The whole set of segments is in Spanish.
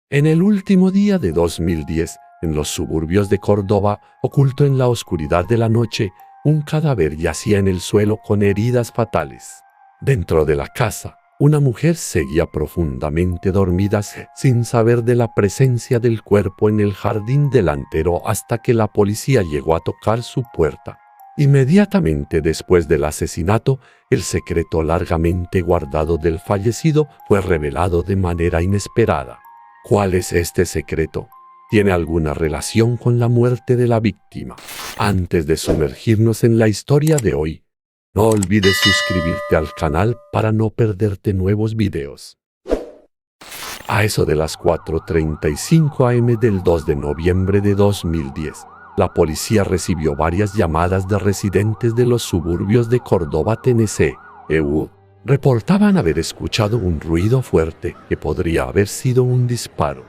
En el último día de 2010, en los suburbios de Córdoba, oculto en la oscuridad de la noche, un cadáver yacía en el suelo con heridas fatales. Dentro de la casa, una mujer seguía profundamente dormida sin saber de la presencia del cuerpo en el jardín delantero hasta que la policía llegó a tocar su puerta. Inmediatamente después del asesinato, el secreto largamente guardado del fallecido fue revelado de manera inesperada. ¿Cuál es este secreto? ¿Tiene alguna relación con la muerte de la víctima? Antes de sumergirnos en la historia de hoy, no olvides suscribirte al canal para no perderte nuevos videos. A eso de las 4:35 am del 2 de noviembre de 2010, la policía recibió varias llamadas de residentes de los suburbios de Córdoba, Tennessee, EU. Reportaban haber escuchado un ruido fuerte que podría haber sido un disparo.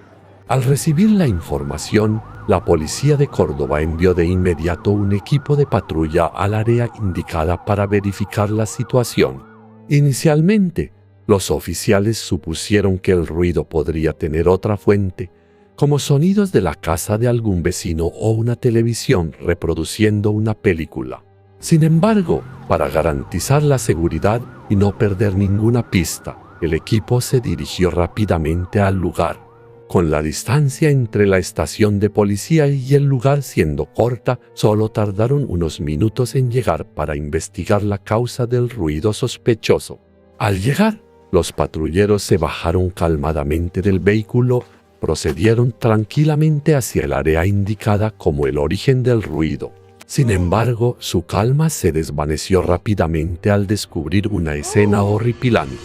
Al recibir la información, la policía de Córdoba envió de inmediato un equipo de patrulla al área indicada para verificar la situación. Inicialmente, los oficiales supusieron que el ruido podría tener otra fuente, como sonidos de la casa de algún vecino o una televisión reproduciendo una película. Sin embargo, para garantizar la seguridad y no perder ninguna pista, el equipo se dirigió rápidamente al lugar. Con la distancia entre la estación de policía y el lugar siendo corta, solo tardaron unos minutos en llegar para investigar la causa del ruido sospechoso. Al llegar, los patrulleros se bajaron calmadamente del vehículo, procedieron tranquilamente hacia el área indicada como el origen del ruido. Sin embargo, su calma se desvaneció rápidamente al descubrir una escena horripilante.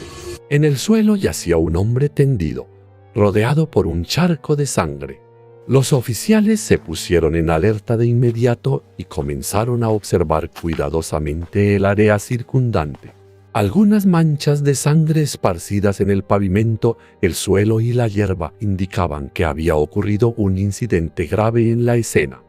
En el suelo yacía un hombre tendido, rodeado por un charco de sangre. Los oficiales se pusieron en alerta de inmediato y comenzaron a observar cuidadosamente el área circundante. Algunas manchas de sangre esparcidas en el pavimento, el suelo y la hierba indicaban que había ocurrido un incidente grave en la escena.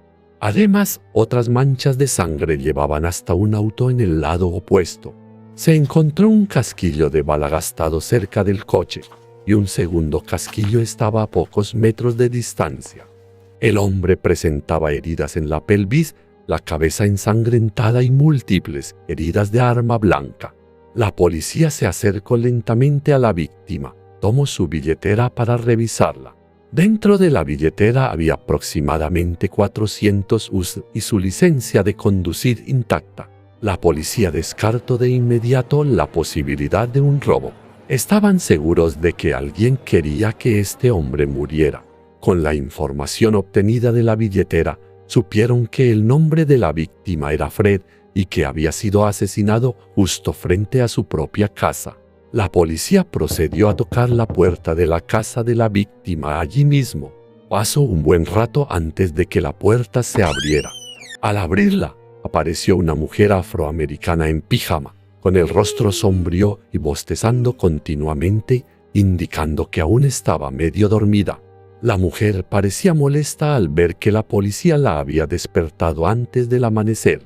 Además, otras manchas de sangre llevaban hasta un auto en el lado opuesto. Se encontró un casquillo de bala gastado cerca del coche, y un segundo casquillo estaba a pocos metros de distancia. El hombre presentaba heridas en la pelvis, la cabeza ensangrentada y múltiples heridas de arma blanca. La policía se acercó lentamente a la víctima, tomó su billetera para revisarla. Dentro de la billetera había aproximadamente 400 US y su licencia de conducir intacta. La policía descartó de inmediato la posibilidad de un robo. Estaban seguros de que alguien quería que este hombre muriera. Con la información obtenida de la billetera, supieron que el nombre de la víctima era Fred y que había sido asesinado justo frente a su propia casa. La policía procedió a tocar la puerta de la casa de la víctima allí mismo. Pasó un buen rato antes de que la puerta se abriera. Al abrirla, apareció una mujer afroamericana en pijama, con el rostro sombrío y bostezando continuamente, indicando que aún estaba medio dormida. La mujer parecía molesta al ver que la policía la había despertado antes del amanecer.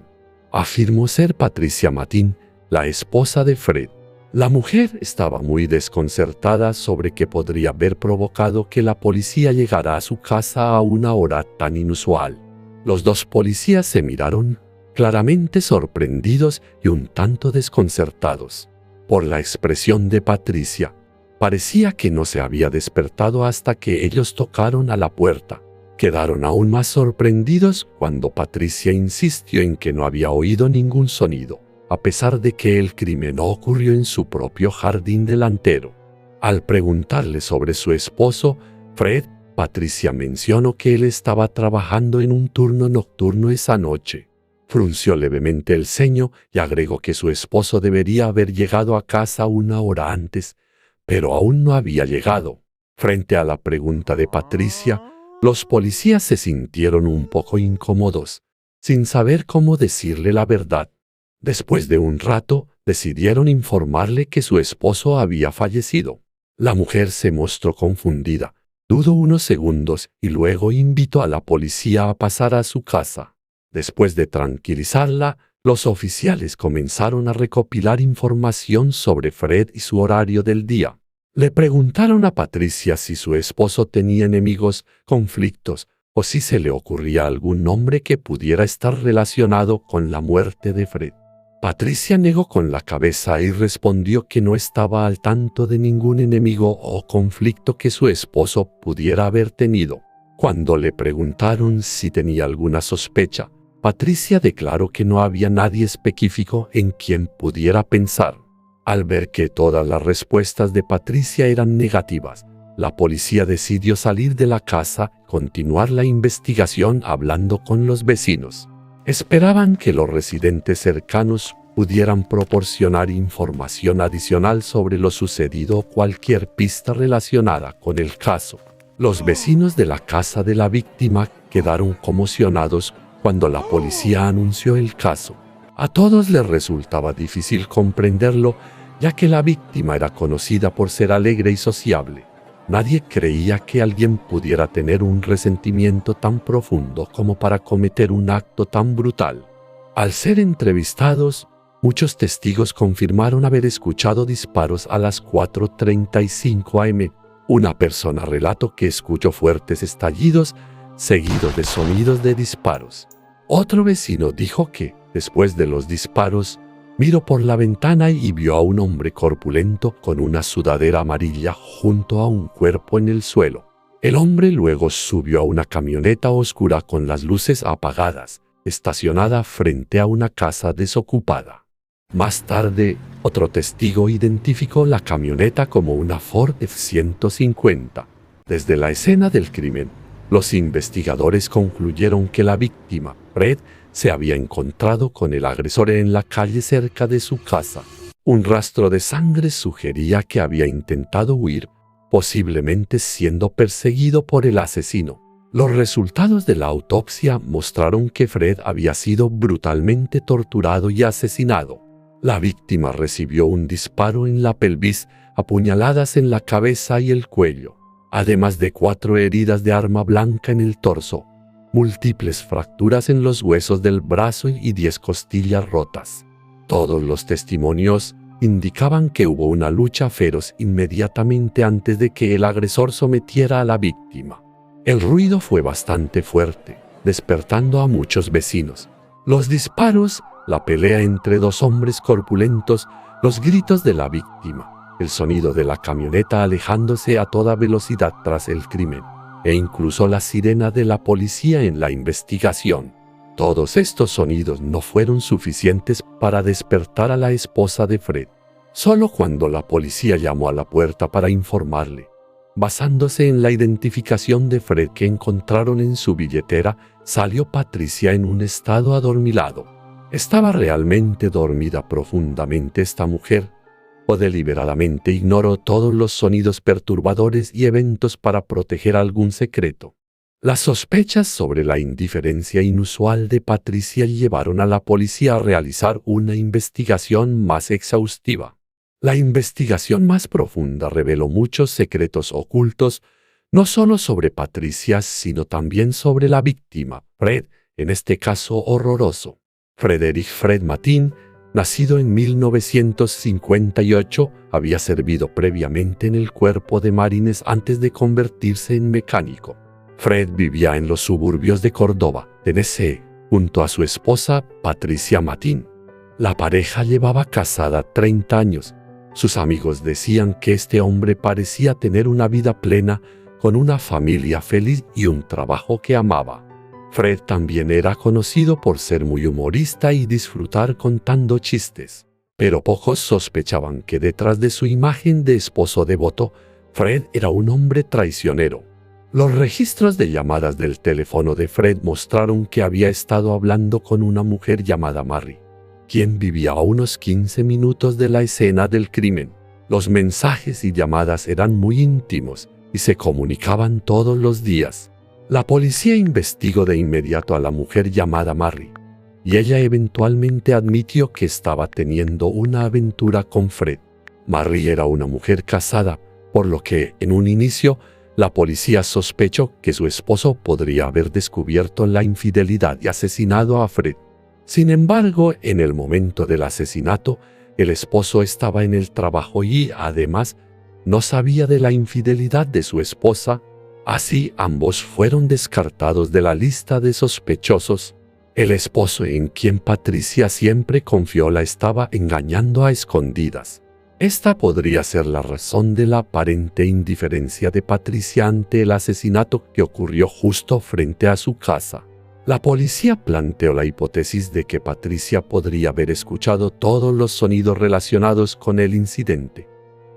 Afirmó ser Patricia Matin, la esposa de Fred. La mujer estaba muy desconcertada sobre qué podría haber provocado que la policía llegara a su casa a una hora tan inusual. Los dos policías se miraron, claramente sorprendidos y un tanto desconcertados. Por la expresión de Patricia, parecía que no se había despertado hasta que ellos tocaron a la puerta. Quedaron aún más sorprendidos cuando Patricia insistió en que no había oído ningún sonido, a pesar de que el crimen no ocurrió en su propio jardín delantero. Al preguntarle sobre su esposo, Fred, Patricia mencionó que él estaba trabajando en un turno nocturno esa noche. Frunció levemente el ceño y agregó que su esposo debería haber llegado a casa una hora antes, pero aún no había llegado. Frente a la pregunta de Patricia, los policías se sintieron un poco incómodos, sin saber cómo decirle la verdad. Después de un rato, decidieron informarle que su esposo había fallecido. La mujer se mostró confundida, dudó unos segundos y luego invitó a la policía a pasar a su casa. Después de tranquilizarla, los oficiales comenzaron a recopilar información sobre Fred y su horario del día. Le preguntaron a Patricia si su esposo tenía enemigos, conflictos, o si se le ocurría algún nombre que pudiera estar relacionado con la muerte de Fred. Patricia negó con la cabeza y respondió que no estaba al tanto de ningún enemigo o conflicto que su esposo pudiera haber tenido. Cuando le preguntaron si tenía alguna sospecha, Patricia declaró que no había nadie específico en quien pudiera pensar. Al ver que todas las respuestas de Patricia eran negativas, la policía decidió salir de la casa y continuar la investigación hablando con los vecinos. Esperaban que los residentes cercanos pudieran proporcionar información adicional sobre lo sucedido o cualquier pista relacionada con el caso. Los vecinos de la casa de la víctima quedaron conmocionados cuando la policía anunció el caso. A todos les resultaba difícil comprenderlo, ya que la víctima era conocida por ser alegre y sociable. Nadie creía que alguien pudiera tener un resentimiento tan profundo como para cometer un acto tan brutal. Al ser entrevistados, muchos testigos confirmaron haber escuchado disparos a las 4:35 am. Una persona relató que escuchó fuertes estallidos seguidos de sonidos de disparos. Otro vecino dijo que, después de los disparos, miró por la ventana y vio a un hombre corpulento con una sudadera amarilla junto a un cuerpo en el suelo. El hombre luego subió a una camioneta oscura con las luces apagadas, estacionada frente a una casa desocupada. Más tarde, otro testigo identificó la camioneta como una Ford F-150. Desde la escena del crimen, los investigadores concluyeron que la víctima, Fred, se había encontrado con el agresor en la calle cerca de su casa. Un rastro de sangre sugería que había intentado huir, posiblemente siendo perseguido por el asesino. Los resultados de la autopsia mostraron que Fred había sido brutalmente torturado y asesinado. La víctima recibió un disparo en la pelvis, apuñaladas en la cabeza y el cuello, además de 4 heridas de arma blanca en el torso, múltiples fracturas en los huesos del brazo y 10 costillas rotas. Todos los testimonios indicaban que hubo una lucha feroz inmediatamente antes de que el agresor sometiera a la víctima. El ruido fue bastante fuerte, despertando a muchos vecinos. Los disparos, la pelea entre 2 hombres corpulentos, los gritos de la víctima, el sonido de la camioneta alejándose a toda velocidad tras el crimen, e incluso la sirena de la policía en la investigación. Todos estos sonidos no fueron suficientes para despertar a la esposa de Fred. Solo cuando la policía llamó a la puerta para informarle, basándose en la identificación de Fred que encontraron en su billetera, salió Patricia en un estado adormilado. ¿Estaba realmente dormida profundamente esta mujer? ¿O deliberadamente ignoró todos los sonidos perturbadores y eventos para proteger algún secreto? Las sospechas sobre la indiferencia inusual de Patricia llevaron a la policía a realizar una investigación más exhaustiva. La investigación más profunda reveló muchos secretos ocultos, no solo sobre Patricia, sino también sobre la víctima, Fred, en este caso horroroso. Frederick Fred Matin, nacido en 1958, había servido previamente en el cuerpo de marines antes de convertirse en mecánico. Fred vivía en los suburbios de Córdoba, Tennessee, junto a su esposa Patricia Matin. La pareja llevaba casada 30 años. Sus amigos decían que este hombre parecía tener una vida plena, con una familia feliz y un trabajo que amaba. Fred también era conocido por ser muy humorista y disfrutar contando chistes, pero pocos sospechaban que detrás de su imagen de esposo devoto, Fred era un hombre traicionero. Los registros de llamadas del teléfono de Fred mostraron que había estado hablando con una mujer llamada Mary, quien vivía a unos 15 minutos de la escena del crimen. Los mensajes y llamadas eran muy íntimos y se comunicaban todos los días. La policía investigó de inmediato a la mujer llamada Mary, y ella eventualmente admitió que estaba teniendo una aventura con Fred. Mary era una mujer casada, por lo que, en un inicio, la policía sospechó que su esposo podría haber descubierto la infidelidad y asesinado a Fred. Sin embargo, en el momento del asesinato, el esposo estaba en el trabajo y, además, no sabía de la infidelidad de su esposa. Así ambos fueron descartados de la lista de sospechosos. El esposo en quien Patricia siempre confió la estaba engañando a escondidas. Esta podría ser la razón de la aparente indiferencia de Patricia ante el asesinato que ocurrió justo frente a su casa. La policía planteó la hipótesis de que Patricia podría haber escuchado todos los sonidos relacionados con el incidente,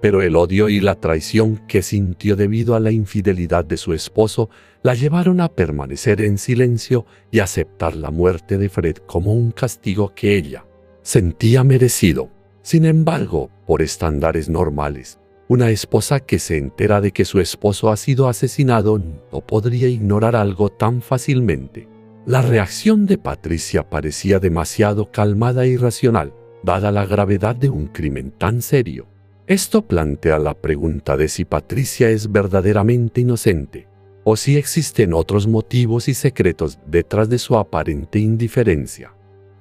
pero el odio y la traición que sintió debido a la infidelidad de su esposo la llevaron a permanecer en silencio y aceptar la muerte de Fred como un castigo que ella sentía merecido. Sin embargo, por estándares normales, una esposa que se entera de que su esposo ha sido asesinado no podría ignorar algo tan fácilmente. La reacción de Patricia parecía demasiado calmada y racional, dada la gravedad de un crimen tan serio. Esto plantea la pregunta de si Patricia es verdaderamente inocente, o si existen otros motivos y secretos detrás de su aparente indiferencia.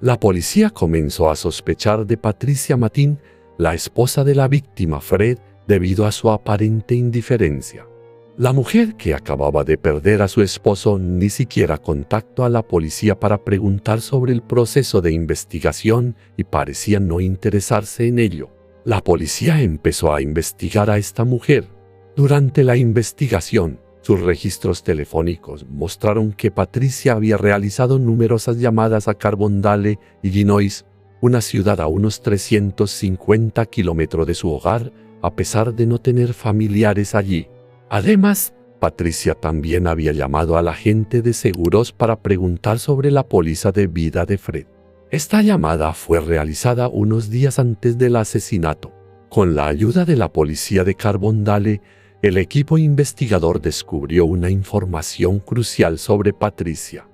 La policía comenzó a sospechar de Patricia Matin, la esposa de la víctima Fred, debido a su aparente indiferencia. La mujer que acababa de perder a su esposo ni siquiera contactó a la policía para preguntar sobre el proceso de investigación y parecía no interesarse en ello. La policía empezó a investigar a esta mujer. Durante la investigación, sus registros telefónicos mostraron que Patricia había realizado numerosas llamadas a Carbondale, Illinois, una ciudad a unos 350 kilómetros de su hogar, a pesar de no tener familiares allí. Además, Patricia también había llamado al agente de seguros para preguntar sobre la póliza de vida de Fred. Esta llamada fue realizada unos días antes del asesinato. Con la ayuda de la policía de Carbondale, el equipo investigador descubrió una información crucial sobre Patricia.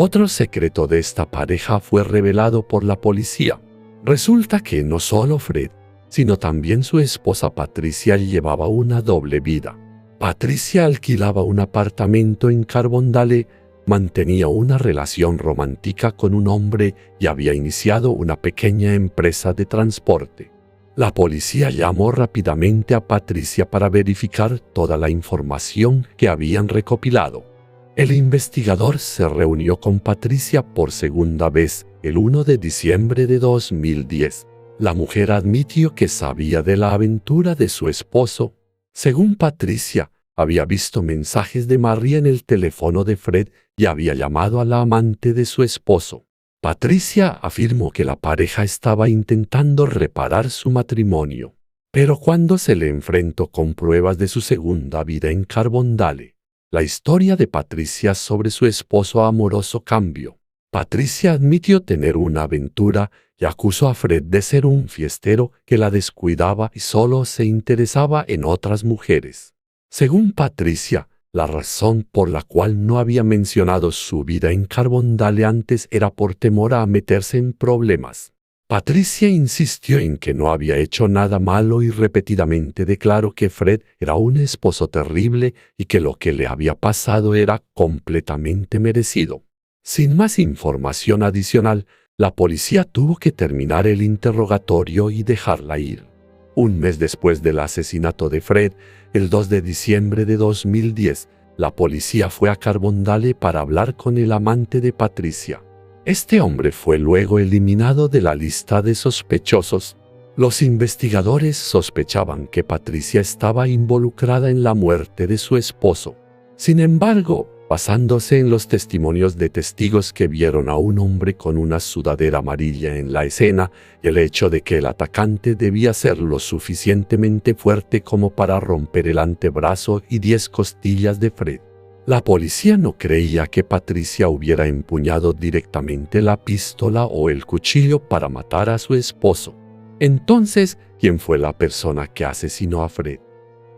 Otro secreto de esta pareja fue revelado por la policía. Resulta que no solo Fred, sino también su esposa Patricia llevaba una doble vida. Patricia alquilaba un apartamento en Carbondale, mantenía una relación romántica con un hombre y había iniciado una pequeña empresa de transporte. La policía llamó rápidamente a Patricia para verificar toda la información que habían recopilado. El investigador se reunió con Patricia por segunda vez el 1 de diciembre de 2010. La mujer admitió que sabía de la aventura de su esposo. Según Patricia, había visto mensajes de María en el teléfono de Fred y había llamado a la amante de su esposo. Patricia afirmó que la pareja estaba intentando reparar su matrimonio, pero cuando se le enfrentó con pruebas de su segunda vida en Carbondale, la historia de Patricia sobre su esposo amoroso cambió. Patricia admitió tener una aventura y acusó a Fred de ser un fiestero que la descuidaba y solo se interesaba en otras mujeres. Según Patricia, la razón por la cual no había mencionado su vida en Carbondale antes era por temor a meterse en problemas. Patricia insistió en que no había hecho nada malo y repetidamente declaró que Fred era un esposo terrible y que lo que le había pasado era completamente merecido. Sin más información adicional, la policía tuvo que terminar el interrogatorio y dejarla ir. Un mes después del asesinato de Fred, el 2 de diciembre de 2010, la policía fue a Carbondale para hablar con el amante de Patricia. Este hombre fue luego eliminado de la lista de sospechosos. Los investigadores sospechaban que Patricia estaba involucrada en la muerte de su esposo. Sin embargo, basándose en los testimonios de testigos que vieron a un hombre con una sudadera amarilla en la escena y el hecho de que el atacante debía ser lo suficientemente fuerte como para romper el antebrazo y 10 costillas de Fred, la policía no creía que Patricia hubiera empuñado directamente la pistola o el cuchillo para matar a su esposo. Entonces, ¿quién fue la persona que asesinó a Fred?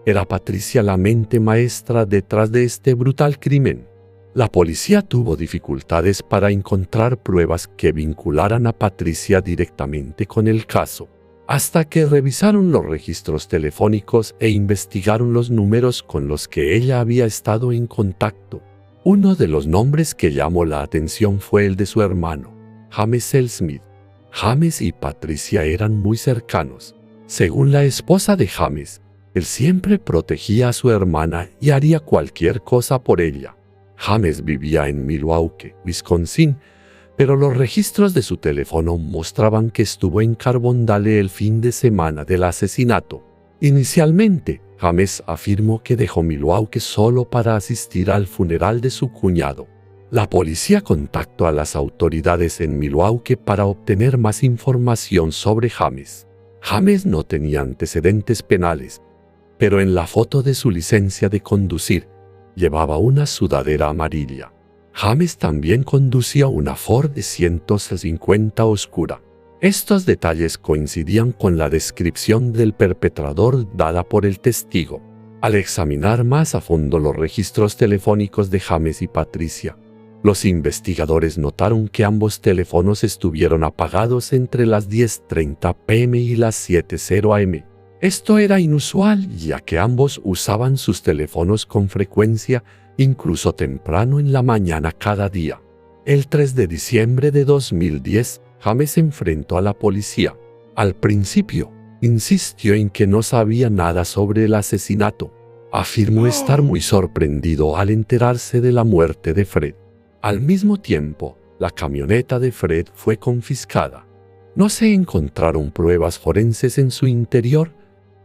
¿Era Patricia la mente maestra detrás de este brutal crimen? La policía tuvo dificultades para encontrar pruebas que vincularan a Patricia directamente con el caso, hasta que revisaron los registros telefónicos e investigaron los números con los que ella había estado en contacto. Uno de los nombres que llamó la atención fue el de su hermano, James L. Smith. James y Patricia eran muy cercanos. Según la esposa de James, Él siempre protegía a su hermana y haría cualquier cosa por ella. James vivía en Milwaukee, Wisconsin, pero los registros de su teléfono mostraban que estuvo en Carbondale el fin de semana del asesinato. Inicialmente, James afirmó que dejó Milwaukee solo para asistir al funeral de su cuñado. La policía contactó a las autoridades en Milwaukee para obtener más información sobre James. James no tenía antecedentes penales, pero en la foto de su licencia de conducir llevaba una sudadera amarilla. James también conducía una Ford 150 oscura. Estos detalles coincidían con la descripción del perpetrador dada por el testigo. Al examinar más a fondo los registros telefónicos de James y Patricia, los investigadores notaron que ambos teléfonos estuvieron apagados entre las 10:30 p.m. y las 7:00 a.m. Esto era inusual, ya que ambos usaban sus teléfonos con frecuencia, incluso temprano en la mañana cada día. El 3 de diciembre de 2010, James se enfrentó a la policía. Al principio, insistió en que no sabía nada sobre el asesinato. Afirmó estar muy sorprendido al enterarse de la muerte de Fred. Al mismo tiempo, la camioneta de Fred fue confiscada. No se encontraron pruebas forenses en su interior,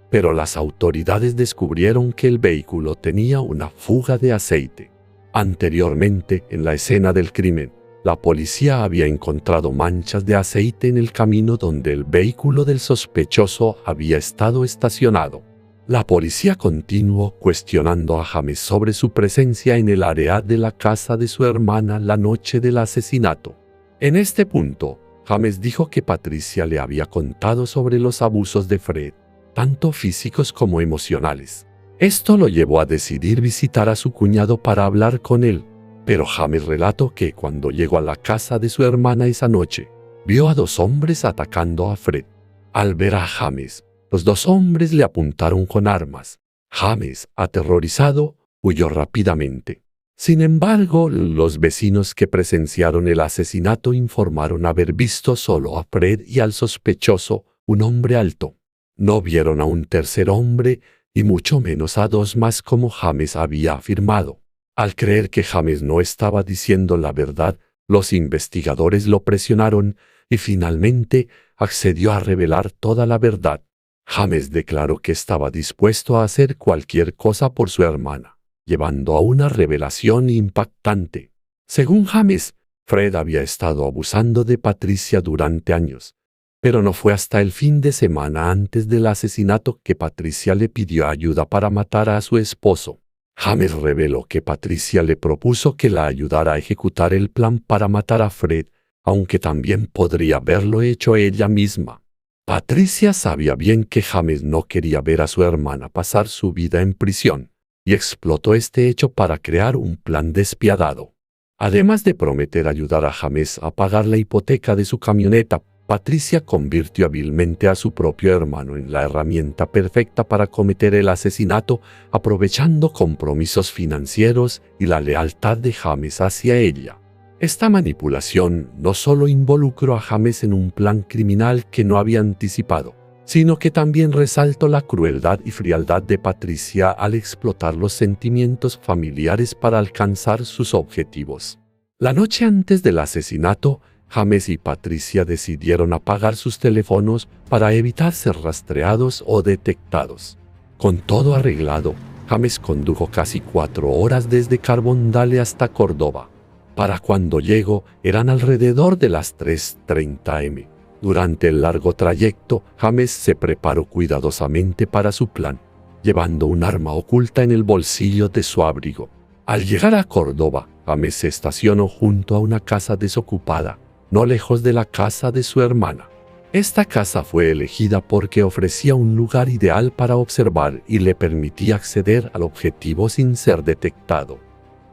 pero las autoridades descubrieron que el vehículo tenía una fuga de aceite. Anteriormente, en la escena del crimen, la policía había encontrado manchas de aceite en el camino donde el vehículo del sospechoso había estado estacionado. La policía continuó cuestionando a James sobre su presencia en el área de la casa de su hermana la noche del asesinato. En este punto, James dijo que Patricia le había contado sobre los abusos de Fred, tanto físicos como emocionales. Esto lo llevó a decidir visitar a su cuñado para hablar con él. Pero James relató que cuando llegó a la casa de su hermana esa noche, vio a dos hombres atacando a Fred. Al ver a James, los dos hombres le apuntaron con armas. James, aterrorizado, huyó rápidamente. Sin embargo, los vecinos que presenciaron el asesinato informaron haber visto solo a Fred y al sospechoso, un hombre alto. No vieron a un tercer hombre y mucho menos a dos más como James había afirmado. Al creer que James no estaba diciendo la verdad, los investigadores lo presionaron y finalmente accedió a revelar toda la verdad. James declaró que estaba dispuesto a hacer cualquier cosa por su hermana, llevando a una revelación impactante. Según James, Fred había estado abusando de Patricia durante años, pero no fue hasta el fin de semana antes del asesinato que Patricia le pidió ayuda para matar a su esposo. James reveló que Patricia le propuso que la ayudara a ejecutar el plan para matar a Fred, aunque también podría haberlo hecho ella misma. Patricia sabía bien que James no quería ver a su hermana pasar su vida en prisión, y explotó este hecho para crear un plan despiadado. Además de prometer ayudar a James a pagar la hipoteca de su camioneta, Patricia convirtió hábilmente a su propio hermano en la herramienta perfecta para cometer el asesinato, aprovechando compromisos financieros y la lealtad de James hacia ella. Esta manipulación no solo involucró a James en un plan criminal que no había anticipado, sino que también resaltó la crueldad y frialdad de Patricia al explotar los sentimientos familiares para alcanzar sus objetivos. La noche antes del asesinato, James y Patricia decidieron apagar sus teléfonos para evitar ser rastreados o detectados. Con todo arreglado, James condujo casi 4 horas desde Carbondale hasta Córdoba. Para cuando llegó, eran alrededor de las 3:30 am. Durante el largo trayecto, James se preparó cuidadosamente para su plan, llevando un arma oculta en el bolsillo de su abrigo. Al llegar a Córdoba, James se estacionó junto a una casa desocupada, no lejos de la casa de su hermana. Esta casa fue elegida porque ofrecía un lugar ideal para observar y le permitía acceder al objetivo sin ser detectado.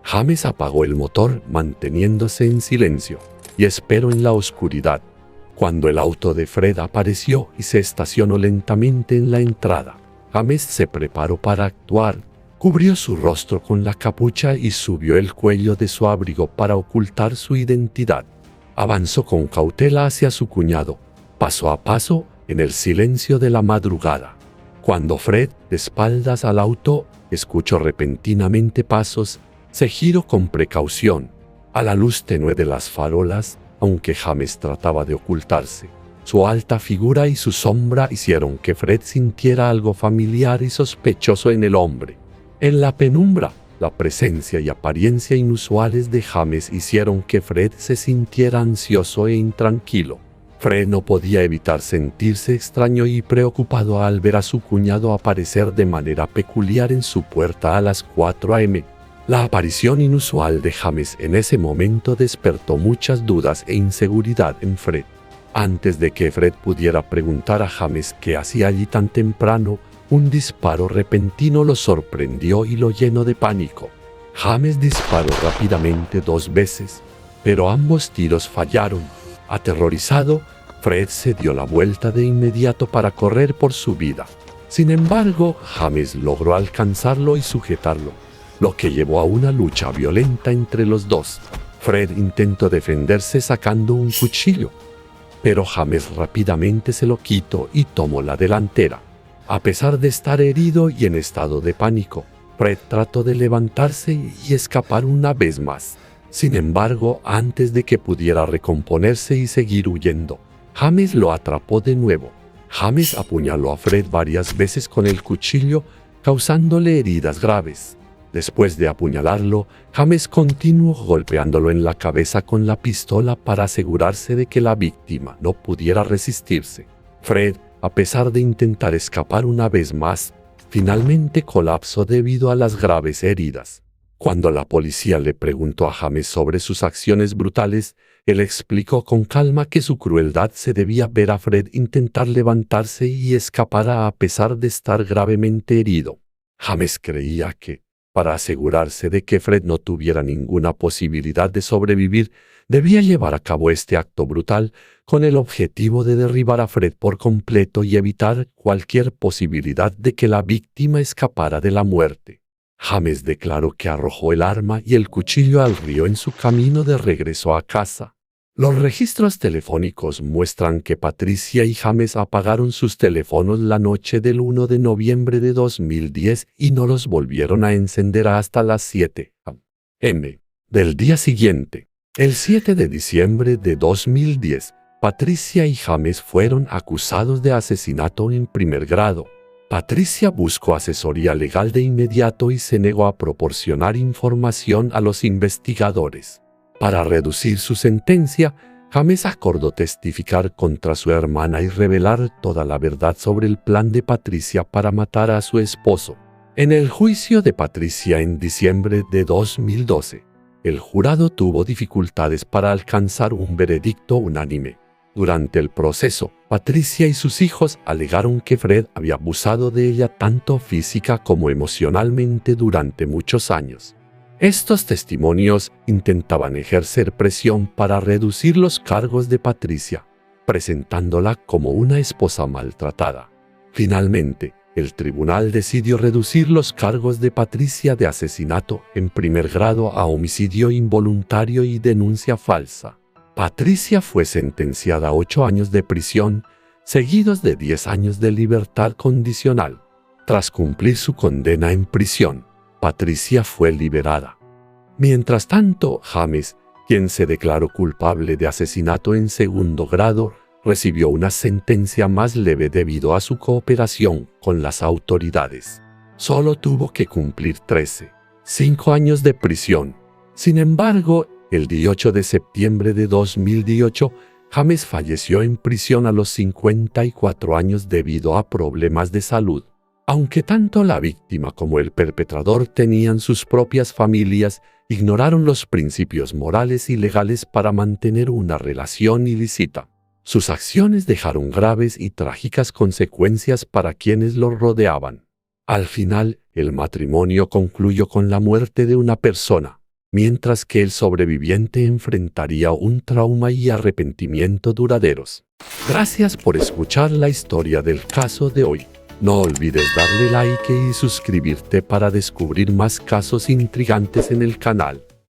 James apagó el motor manteniéndose en silencio y esperó en la oscuridad. Cuando el auto de Fred apareció y se estacionó lentamente en la entrada, James se preparó para actuar. Cubrió su rostro con la capucha y subió el cuello de su abrigo para ocultar su identidad. Avanzó con cautela hacia su cuñado, paso a paso, en el silencio de la madrugada. Cuando Fred, de espaldas al auto, escuchó repentinamente pasos, se giró con precaución. A la luz tenue de las farolas, aunque James trataba de ocultarse, su alta figura y su sombra hicieron que Fred sintiera algo familiar y sospechoso en el hombre. En la penumbra, la presencia y apariencia inusuales de James hicieron que Fred se sintiera ansioso e intranquilo. Fred no podía evitar sentirse extraño y preocupado al ver a su cuñado aparecer de manera peculiar en su puerta a las 4 a.m. La aparición inusual de James en ese momento despertó muchas dudas e inseguridad en Fred. Antes de que Fred pudiera preguntar a James qué hacía allí tan temprano, un disparo repentino lo sorprendió y lo llenó de pánico. James disparó rápidamente 2 veces, pero ambos tiros fallaron. Aterrorizado, Fred se dio la vuelta de inmediato para correr por su vida. Sin embargo, James logró alcanzarlo y sujetarlo, lo que llevó a una lucha violenta entre los dos. Fred intentó defenderse sacando un cuchillo, pero James rápidamente se lo quitó y tomó la delantera. A pesar de estar herido y en estado de pánico, Fred trató de levantarse y escapar una vez más. Sin embargo, antes de que pudiera recomponerse y seguir huyendo, James lo atrapó de nuevo. James apuñaló a Fred varias veces con el cuchillo, causándole heridas graves. Después de apuñalarlo, James continuó golpeándolo en la cabeza con la pistola para asegurarse de que la víctima no pudiera resistirse. Fred, a pesar de intentar escapar una vez más, finalmente colapsó debido a las graves heridas. Cuando la policía le preguntó a James sobre sus acciones brutales, él explicó con calma que su crueldad se debía ver a Fred intentar levantarse y escapar a pesar de estar gravemente herido. James creía que, para asegurarse de que Fred no tuviera ninguna posibilidad de sobrevivir, debía llevar a cabo este acto brutal con el objetivo de derribar a Fred por completo y evitar cualquier posibilidad de que la víctima escapara de la muerte. James declaró que arrojó el arma y el cuchillo al río en su camino de regreso a casa. Los registros telefónicos muestran que Patricia y James apagaron sus teléfonos la noche del 1 de noviembre de 2010 y no los volvieron a encender hasta las 7 a.m. del día siguiente. El 7 de diciembre de 2010, Patricia y James fueron acusados de asesinato en primer grado. Patricia buscó asesoría legal de inmediato y se negó a proporcionar información a los investigadores. Para reducir su sentencia, James acordó testificar contra su hermana y revelar toda la verdad sobre el plan de Patricia para matar a su esposo. En el juicio de Patricia en diciembre de 2012, el jurado tuvo dificultades para alcanzar un veredicto unánime. Durante el proceso, Patricia y sus hijos alegaron que Fred había abusado de ella tanto física como emocionalmente durante muchos años. Estos testimonios intentaban ejercer presión para reducir los cargos de Patricia, presentándola como una esposa maltratada. Finalmente, el tribunal decidió reducir los cargos de Patricia de asesinato en primer grado a homicidio involuntario y denuncia falsa. Patricia fue sentenciada a 8 años de prisión, seguidos de 10 años de libertad condicional. Tras cumplir su condena en prisión, Patricia fue liberada. Mientras tanto, James, quien se declaró culpable de asesinato en segundo grado, recibió una sentencia más leve debido a su cooperación con las autoridades. Solo tuvo que cumplir 5 años de prisión. Sin embargo, el 18 de septiembre de 2018, James falleció en prisión a los 54 años debido a problemas de salud. Aunque tanto la víctima como el perpetrador tenían sus propias familias, ignoraron los principios morales y legales para mantener una relación ilícita. Sus acciones dejaron graves y trágicas consecuencias para quienes los rodeaban. Al final, el matrimonio concluyó con la muerte de una persona, mientras que el sobreviviente enfrentaría un trauma y arrepentimiento duraderos. Gracias por escuchar la historia del caso de hoy. No olvides darle like y suscribirte para descubrir más casos intrigantes en el canal.